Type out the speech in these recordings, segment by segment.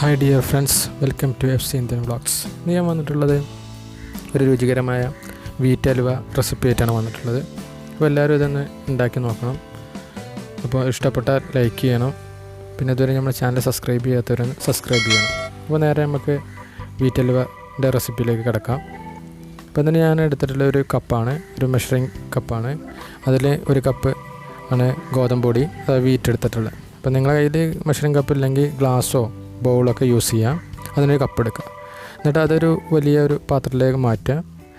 Hi dear friends, welcome to FC Indian vlogs. ഇന്ന് ഞാൻ വന്നിട്ടുള്ളത് ഒരു രുചികരമായ വീറ്റ് ഹൽവ റെസിപ്പി ആയിട്ടാണ് വന്നിട്ടുള്ളത്. അപ്പോൾ എല്ലാവരും ഇതൊന്ന് ഉണ്ടാക്കി നോക്കണം. അപ്പോൾ ഇഷ്ടപ്പെട്ടാൽ ലൈക്ക് ചെയ്യണം. പിന്നെ ഇതുവരെ നമ്മുടെ ചാനൽ സബ്സ്ക്രൈബ് ചെയ്യാത്തവരൊന്ന് സബ്സ്ക്രൈബ് ചെയ്യണം. അപ്പോൾ നേരെ നമുക്ക് വീറ്റ് ഹൽവയുടെ റെസിപ്പിയിലേക്ക് കിടക്കാം. അപ്പോൾ അതിന് ഞാൻ എടുത്തിട്ടുള്ള ഒരു കപ്പാണ്, ഒരു മെഷറിങ് കപ്പാണ്. അതിൽ ഒരു കപ്പ് ആണ് ഗോതമ്പ് പൊടി, അത് വീറ്റ് എടുത്തിട്ടുള്ളത്. അപ്പോൾ നിങ്ങളുടെ കയ്യിൽ മെഷറിങ് കപ്പ് ഇല്ലെങ്കിൽ ഗ്ലാസ്സോ ബൗളൊക്കെ യൂസ് ചെയ്യാം. അതിനൊരു കപ്പ് എടുക്കുക. എന്നിട്ട് അതൊരു വലിയൊരു പാത്രത്തിലേക്ക് മാറ്റുക.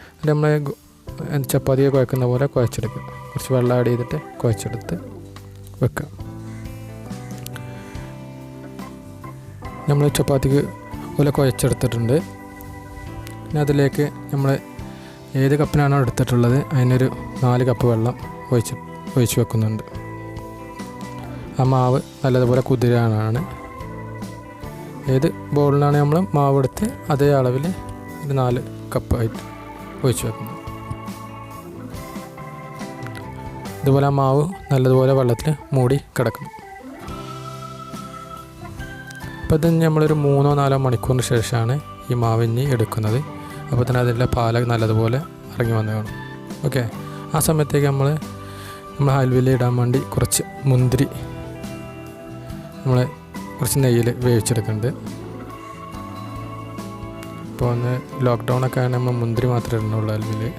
എന്നിട്ട് നമ്മൾ ചപ്പാത്തിയെ കുഴക്കുന്ന പോലെ കുഴച്ചെടുക്കുക. കുറച്ച് വെള്ളം ആഡ് ചെയ്തിട്ട് കുഴച്ചെടുത്ത് വെക്കുക. നമ്മൾ ചപ്പാത്തിക്ക് പോലെ കുഴച്ചെടുത്തിട്ടുണ്ട്. പിന്നെ അതിലേക്ക് നമ്മൾ ഏത് കപ്പിനാണോ എടുത്തിട്ടുള്ളത് അതിനൊരു 4 കപ്പ് വെള്ളം ഒഴിച്ച് വെക്കുന്നുണ്ട്. ആ മാവ് നല്ലതുപോലെ കുതിരാനാണ്. ഏത് ബൗളിലാണ് നമ്മൾ മാവ് എടുത്ത് അതേ അളവിൽ ഒരു 4 കപ്പായിട്ട് ഒഴിച്ച് വെക്കുന്നത്. ഇതുപോലെ ആ മാവ് നല്ലതുപോലെ വെള്ളത്തിൽ മൂടി കിടക്കണം. അപ്പോൾ ഇത് നമ്മളൊരു 3-4 മണിക്കൂറിന് ശേഷമാണ് ഈ മാവിഞ്ഞ് എടുക്കുന്നത്. അപ്പോൾ തന്നെ അതിൻ്റെ പാല് നല്ലതുപോലെ ഇറങ്ങി വന്ന് കാണും. ഓക്കെ, ആ സമയത്തേക്ക് നമ്മൾ ഹൽവയിൽ ഇടാൻ വേണ്ടി കുറച്ച് മുന്തിരി നമ്മൾ കുറച്ച് നെയ്യിൽ വേവിച്ചെടുക്കുന്നുണ്ട്. ഇപ്പോൾ ഒന്ന് ലോക്ക്ഡൗണൊക്കെ ആണ് നമ്മൾ മുന്തിരി മാത്രമേ ഇടുന്നുള്ളൂ ഹൽവയിൽ.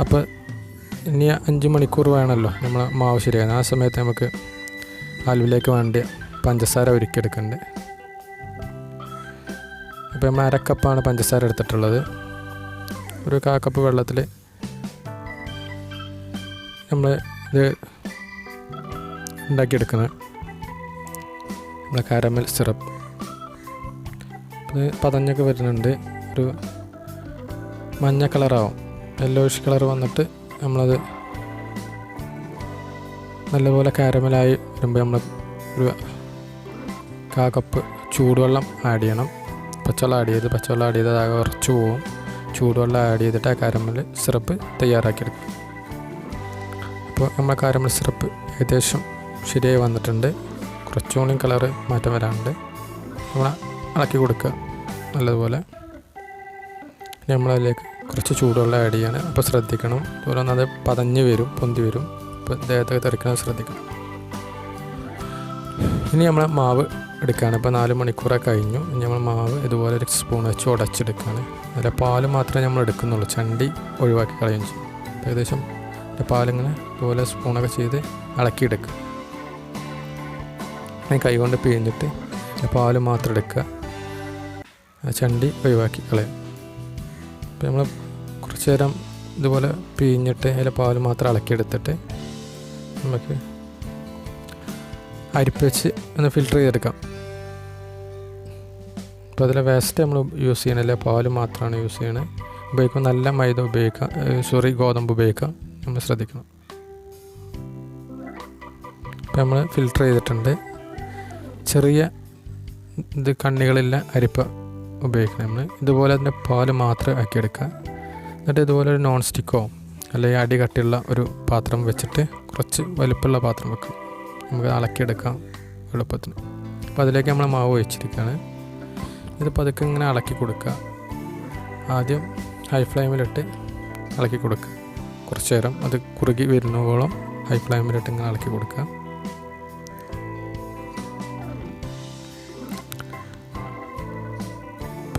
അപ്പോൾ ഇനി 5 മണിക്കൂർ വേണമല്ലോ നമ്മൾ മാവ് ശരിയാകുന്നത്. ആ സമയത്ത് നമുക്ക് ഹൽവയിലേക്ക് വേണ്ടി പഞ്ചസാര ഒരുക്കിയെടുക്കുന്നുണ്ട്. അപ്പോൾ നമ്മൾ 1/2 കപ്പാണ് പഞ്ചസാര എടുത്തിട്ടുള്ളത്. ഒരു 1/4 കപ്പ് വെള്ളത്തിൽ നമ്മൾ ഇത് ഉണ്ടാക്കിയെടുക്കുന്നത് നമ്മളെ കാരമൽ സിറപ്പ്. അത് പതഞ്ഞൊക്കെ വരുന്നുണ്ട്. ഒരു മഞ്ഞ കളറാവും, യെല്ലോയിഷ് കളർ വന്നിട്ട് നമ്മളത് നല്ലപോലെ കാരമലായി വരുമ്പോൾ നമ്മൾ ഒരു 1/4 കപ്പ് ചൂടുവെള്ളം ആഡ് ചെയ്യണം. പച്ചവെള്ളം ആഡ് ചെയ്ത് ആകെ ഉറച്ചു പോവും. ചൂടുവെള്ളം ആഡ് ചെയ്തിട്ട് ആ കാരമൽ സിറപ്പ് തയ്യാറാക്കിയെടുക്കും. അപ്പോൾ നമ്മളെ കാരമൽ സിറപ്പ് ഏകദേശം ശരിയായി വന്നിട്ടുണ്ട്. കുറച്ചുകൂടി കളറ് മാറ്റം വരാനുണ്ട്. നമ്മൾ ഇളക്കി കൊടുക്കുക നല്ലതുപോലെ. നമ്മളതിലേക്ക് കുറച്ച് ചൂടുവെള്ളം ആഡ് ചെയ്യണം. അപ്പോൾ ശ്രദ്ധിക്കണം, ഓരോന്ന് അത് പതഞ്ഞ് വരും, പൊന്തി വരും. അപ്പോൾ ദേഹത്തൊക്കെ തെറിക്കണം, ശ്രദ്ധിക്കണം. ഇനി നമ്മൾ മാവ് എടുക്കുകയാണ്. ഇപ്പോൾ 4 മണിക്കൂറൊക്കെ കഴിഞ്ഞു. ഇനി നമ്മൾ മാവ് ഇതുപോലെ ഒരു സ്പൂൺ വെച്ച് ഉടച്ചെടുക്കുകയാണ്. അതിൻ്റെ പാല് മാത്രമേ നമ്മൾ എടുക്കുന്നുള്ളൂ, ചണ്ടി ഒഴിവാക്കി കളയുകയും ചെയ്യും. ഏകദേശം പാലിങ്ങനെ ഇതുപോലെ സ്പൂണൊക്കെ ചെയ്ത് ഇളക്കിയെടുക്കുക. കൈ കൊണ്ട് പിഴിഞ്ഞിട്ട് പാല് മാത്രം എടുക്കുക, ചണ്ടി ഒഴിവാക്കി കളയും. അപ്പോൾ നമ്മൾ കുറച്ച് നേരം ഇതുപോലെ പിഴിഞ്ഞിട്ട് അതിൽ പാല് മാത്രം ഇളക്കിയെടുത്തിട്ട് നമുക്ക് അരിപ്പ് വെച്ച് ഒന്ന് ഫിൽറ്റർ ചെയ്തെടുക്കാം. അപ്പോൾ അതിലെ വേസ്റ്റ് നമ്മൾ യൂസ് ചെയ്യണില്ല, പാല് മാത്രമാണ് യൂസ് ചെയ്യണത്. ഉപയോഗിക്കുമ്പോൾ നല്ല മൈദ ഉപയോഗിക്കാം, ഗോതമ്പ് ഉപയോഗിക്കാം, നമ്മൾ ശ്രദ്ധിക്കണം. അപ്പോൾ നമ്മൾ ഫിൽറ്റർ ചെയ്തിട്ടുണ്ട്. ചെറിയ ഇത് കണ്ണികളില്ല അരിപ്പ ഉപയോഗിക്കണം. നമ്മൾ ഇതുപോലെ അതിൻ്റെ പാല് മാത്രം ആക്കിയെടുക്കുക. എന്നിട്ട് ഇതുപോലെ ഒരു നോൺ സ്റ്റിക്കോ അല്ലെങ്കിൽ അടി കട്ടിയുള്ള ഒരു പാത്രം വെച്ചിട്ട് കുറച്ച് വലുപ്പമുള്ള പാത്രം വെക്കും, നമുക്ക് ഇളക്കിയെടുക്കാം എളുപ്പത്തിന്. അപ്പോൾ അതിലേക്ക് നമ്മൾ മാവ് ഒഴിച്ചിരിക്കുകയാണ്. ഇത് പതുക്കെ ഇങ്ങനെ ഇളക്കി കൊടുക്കുക. ആദ്യം ഹൈ ഫ്ലെയിമിലിട്ട് ഇളക്കി കൊടുക്കുക. കുറച്ച് നേരം അത് കുറുകി വരുന്നോളം ഹൈ ഫ്ലെയിമിലിട്ട് ഇങ്ങനെ ഇളക്കി കൊടുക്കുക.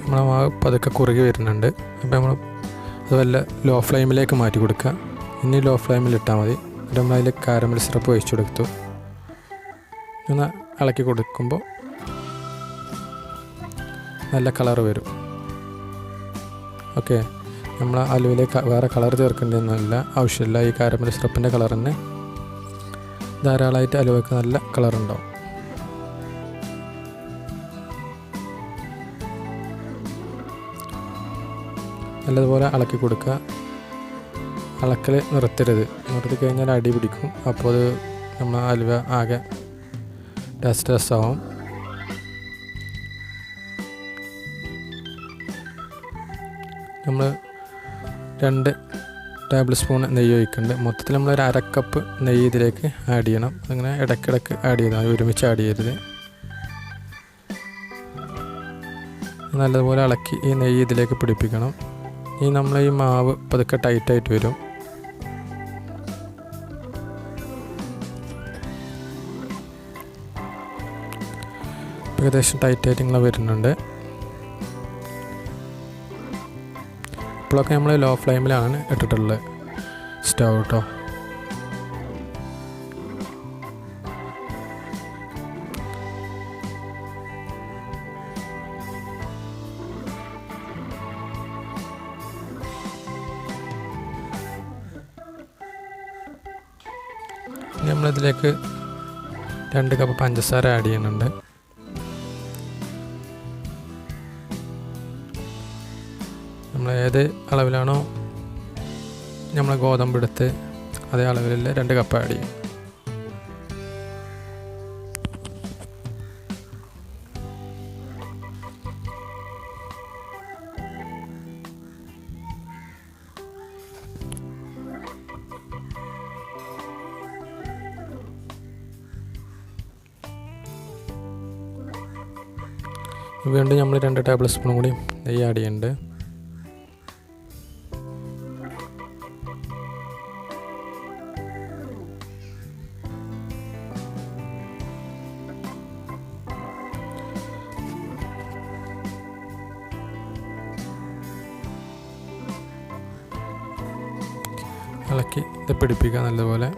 നമ്മളെ മാവ് പതുക്കെ കുറുകി വരുന്നുണ്ട്. അപ്പോൾ നമ്മൾ അത് വല്ല ലോ ഫ്ലെയിമിലേക്ക് മാറ്റി കൊടുക്കുക. ഇനി ലോ ഫ്ലെയിമിലിട്ടാൽ മതി. എന്നിട്ട് നമ്മളതിൽ കാരമൽ സിറപ്പ് ഒഴിച്ചു കൊടുത്തു. ഒന്ന് ഇളക്കി കൊടുക്കുമ്പോൾ നല്ല കളർ വരും. ഓക്കെ, നമ്മൾ ഹൽവയിലേക്ക് വേറെ കളർ ചേർക്കേണ്ടതൊന്നുമില്ല, ആവശ്യമില്ല. ഈ കാരമൽ സിറപ്പിൻ്റെ കളർ തന്നെ ധാരാളമായിട്ട് ഹൽവയ്ക്ക് നല്ല കളറുണ്ടാവും. നല്ലതുപോലെ ഇളക്കി കൊടുക്കുക. ഇളക്കൽ നിർത്തി കഴിഞ്ഞാൽ അടി പിടിക്കും. അപ്പോൾ അത് നമ്മൾ ഹൽവ ആകെ രസമാവും. നമ്മൾ 2 ടേബിൾ സ്പൂൺ നെയ്യ് ഒഴിക്കുന്നുണ്ട്. മൊത്തത്തിൽ നമ്മളൊരു 1/2 കപ്പ് നെയ്യ് ഇതിലേക്ക് ആഡ് ചെയ്യണം. അങ്ങനെ ഇടയ്ക്കിടയ്ക്ക് ആഡ് ചെയ്താൽ ഒരുമിച്ച് ആഡ് ചെയ്യരുത്. നല്ലതുപോലെ ഇളക്കി ഈ നെയ്യ് ഇതിലേക്ക് പിടിപ്പിക്കണം. നമ്മൾ ഈ മാവ് പതുക്കെ ടൈറ്റായിട്ട് വരും. ഏകദേശം ടൈറ്റായിട്ട് ഇങ്ങനെ വരുന്നുണ്ട്. ഇപ്പോഴൊക്കെ നമ്മൾ ലോ ഫ്ലെയിമിലാണ് ഇട്ടിട്ടുള്ളത് സ്റ്റൗ കേട്ടോ. നമ്മളിതിലേക്ക് 2 കപ്പ് പഞ്ചസാര ആഡ് ചെയ്യുന്നുണ്ട്. നമ്മൾ ഏത് അളവിലാണോ നമ്മൾ ഗോതമ്പ് എടുത്ത് അതേ അളവിൽ 2 കപ്പ് ആഡ് ചെയ്യും. വീണ്ടും നമ്മൾ 2 ടേബിൾ സ്പൂൺ കൂടി നെയ്യ് ആഡ് ചെയ്യുന്നുണ്ട്. ഇളക്കി ഇത് പിടിപ്പിക്കുക നല്ലപോലെ.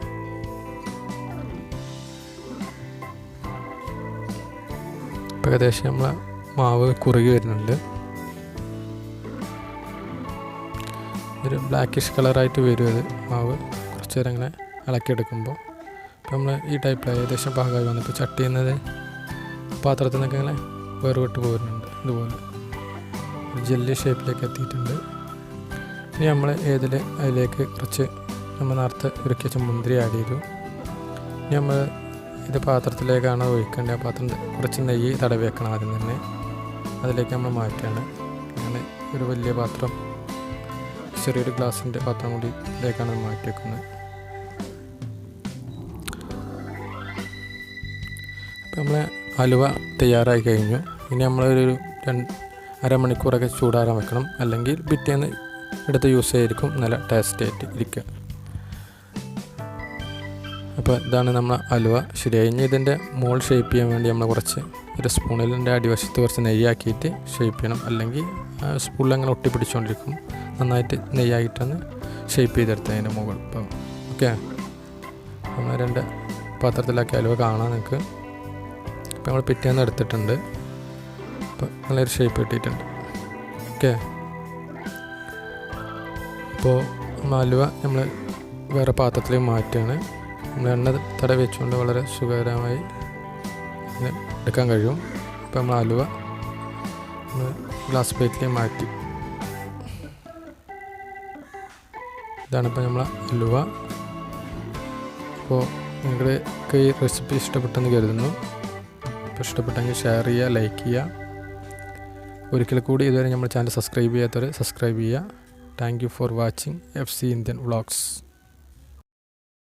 ഏകദേശം നമ്മൾ മാവ് കുറുകി വരുന്നുണ്ട്. ഒരു ബ്ലാക്കിഷ് കളറായിട്ട് വരും അത് മാവ് കുറച്ച് നേരം ഇങ്ങനെ ഇളക്കിയെടുക്കുമ്പോൾ. അപ്പോൾ നമ്മൾ ഈ ടൈപ്പിൽ ഏകദേശം പാകമായി വന്നപ്പോൾ ചട്ടി ചെയ്യുന്നത് പാത്രത്തിൽ നിന്നൊക്കെ ഇങ്ങനെ വേർവിട്ട് പോരുന്നുണ്ട്. ഇതുപോലെ ഒരു ജെല്ലി ഷേപ്പിലേക്ക് എത്തിയിട്ടുണ്ട്. ഇനി നമ്മൾ അതിലേക്ക് കുറച്ച് നമ്മൾ നേരത്തെ ഉരുക്കിയ മുന്തിരി ആഡ് ചെയ്തു. ഇനി നമ്മൾ ഇത് പാത്രത്തിലേക്കാണ് ഒഴിക്കേണ്ടത്. ആ പാത്രം കുറച്ച് നെയ്യ് തടവി വെക്കണം ആദ്യം തന്നെ. അതിലേക്ക് നമ്മൾ മാറ്റുകയാണ്. അങ്ങനെ ഒരു വലിയ പാത്രം, ചെറിയൊരു ഗ്ലാസിൻ്റെ പാത്രം കൂടി ഇതിലേക്കാണ് മാറ്റി വെക്കുന്നത്. അപ്പോൾ നമ്മളെ ഹലുവ തയ്യാറായി കഴിഞ്ഞു. ഇനി നമ്മളൊരു 1/2 മണിക്കൂറൊക്കെ ചൂടാറാൻ വെക്കണം. അല്ലെങ്കിൽ പിറ്റേന്ന് എടുത്ത് യൂസ് ചെയ്തിരിക്കും നല്ല ടേസ്റ്റ് ആയിട്ട് ഇരിക്കുക. അപ്പോൾ ഇതാണ് നമ്മൾ ഹലുവ ശരിയായി. ഇനി ഇതിൻ്റെ മോൾ ഷേപ്പ് ചെയ്യാൻ വേണ്ടി നമ്മൾ ഒരു സ്പൂണിൻ്റെ അടിവശത്ത് കുറച്ച് നെയ്യാക്കിയിട്ട് ഷേപ്പ് ചെയ്യണം. അല്ലെങ്കിൽ സ്പൂണിൽ അങ്ങനെ ഒട്ടിപ്പിടിച്ചുകൊണ്ടിരിക്കും. നന്നായിട്ട് നെയ്യായിട്ടാണ് ഷേപ്പ് ചെയ്തെടുത്തതിൻ്റെ മുകൾ. അപ്പോൾ ഓക്കെ, നമ്മൾ 2 പാത്രത്തിലാക്കി ഹലുവ കാണാൻ നിങ്ങൾക്ക്. അപ്പോൾ നമ്മൾ പിറ്റേന്ന് എടുത്തിട്ടുണ്ട്. അപ്പോൾ നല്ലൊരു ഷേപ്പ് കിട്ടിയിട്ടുണ്ട്. ഓക്കെ, അപ്പോൾ ഹലുവ നമ്മൾ വേറെ പാത്രത്തിലേക്ക് മാറ്റുകയാണ്. നമ്മൾ എണ്ണ തടവി വെച്ചുകൊണ്ട് വളരെ സുഖകരമായി എടുക്കാൻ കഴിയും. അപ്പോൾ നമ്മൾ ഹലുവ ഗ്ലാസ് പ്ലേറ്റിലേക്ക് മാറ്റി. ഇതാണിപ്പോൾ നമ്മൾ ഹലുവ. അപ്പോൾ നിങ്ങൾക്ക് ഈ റെസിപ്പി ഇഷ്ടപ്പെട്ടെന്ന് കരുതുന്നു. അപ്പോൾ ഇഷ്ടപ്പെട്ടെങ്കിൽ ഷെയർ ചെയ്യുക, ലൈക്ക് ചെയ്യുക. ഒരിക്കൽ കൂടി ഇതുവരെ നമ്മൾ ചാനൽ സബ്സ്ക്രൈബ് ചെയ്യാത്തവർ സബ്സ്ക്രൈബ് ചെയ്യുക. Thank you for watching FC Indian Vlogs.